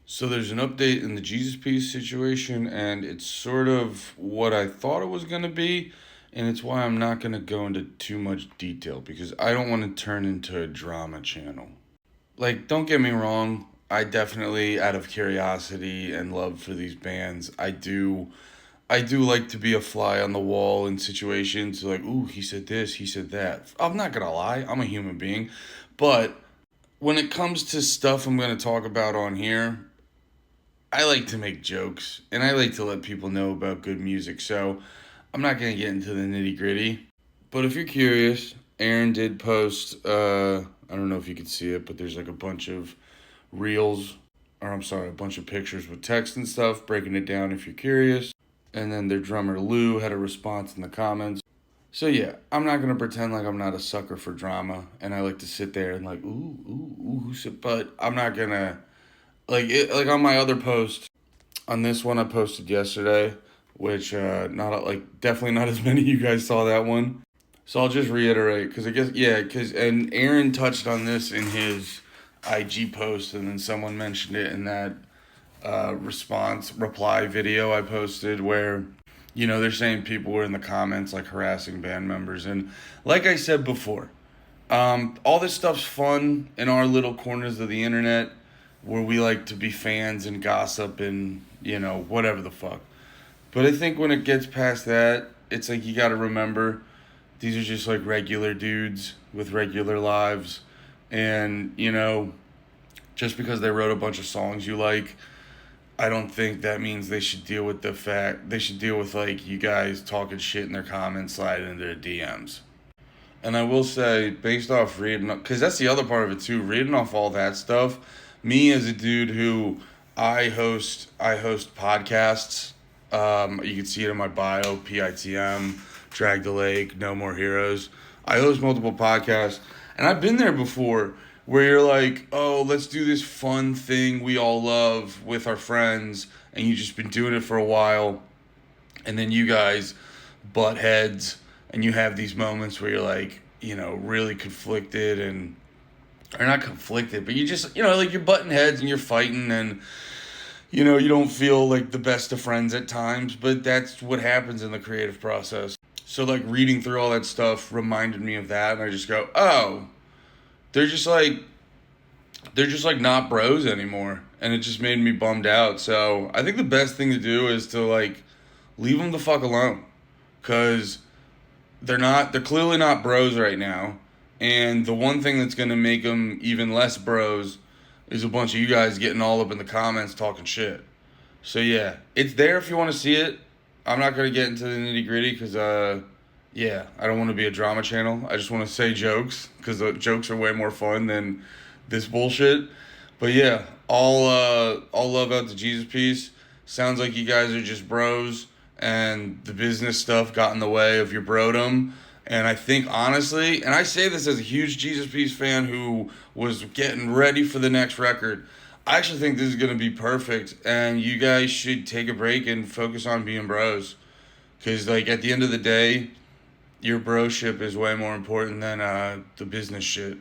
So there's an update in the Jesus Piece situation, and it's sort of what I thought it was going to be, and it's why I'm not going to go into too much detail because I don't want to turn into a drama channel. Like, don't get me wrong, I definitely, out of curiosity and love for these bands, I do like to be a fly on the wall in situations like, ooh, he said this, he said that. I'm not gonna lie, I'm a human being, but when it comes to stuff I'm gonna talk about on here, I like to make jokes and I like to let people know about good music. So I'm not gonna get into the nitty gritty. But if you're curious, Aaron did post. I don't know if you can see it, but there's like a bunch of reels, or I'm sorry, a bunch of pictures with text and stuff, breaking it down if you're curious. And then their drummer Lou had a response in the comments. So yeah, I'm not gonna pretend like I'm not a sucker for drama, and I like to sit there and like, ooh, ooh, ooh, but I'm not gonna like on my other post. On this one I posted yesterday, which not like definitely not as many of you guys saw that one. So I'll just reiterate because I guess yeah, because and Aaron touched on this in his IG post, and then someone mentioned it in that response reply video I posted where they're saying people were in the comments like harassing band members, and like I said before, all this stuff's fun in our little corners of the internet where we like to be fans and gossip and whatever the fuck. But I think when it gets past that, it's like you got to remember these are just like regular dudes with regular lives, and just because they wrote a bunch of songs you like, I don't think that means they should deal with the fact they should deal with like you guys talking shit in their comments, sliding into their DMs. And I will say, based off reading, because that's the other part of it too, reading off all that stuff, me as a dude who I host podcasts. You can see it in my bio, PITM, Drag the Lake, No More Heroes. I host multiple podcasts, and I've been there before where you're like, oh, let's do this fun thing we all love with our friends, and you've just been doing it for a while, and then you guys butt heads, and you have these moments where you're like, really conflicted and or not conflicted, but you just like you're butting heads and you're fighting, and you don't feel like the best of friends at times, but that's what happens in the creative process. So like reading through all that stuff reminded me of that, and I just go, oh, they're just like they're just like not bros anymore, and it just made me bummed out. So I think the best thing to do is to like leave them the fuck alone, cause they're clearly not bros right now, and the one thing that's gonna make them even less bros is a bunch of you guys getting all up in the comments talking shit. So yeah, it's there if you want to see it. I'm not gonna get into the nitty gritty because yeah, I don't want to be a drama channel. I just want to say jokes because the jokes are way more fun than this bullshit. But yeah, all love out to Jesus Piece. Sounds like you guys are just bros, and the business stuff got in the way of your brodom. And I think honestly, and I say this as a huge Jesus Piece fan who was getting ready for the next record, I actually think this is gonna be perfect, and you guys should take a break and focus on being bros. Cause like at the end of the day, your broship is way more important than the business shit.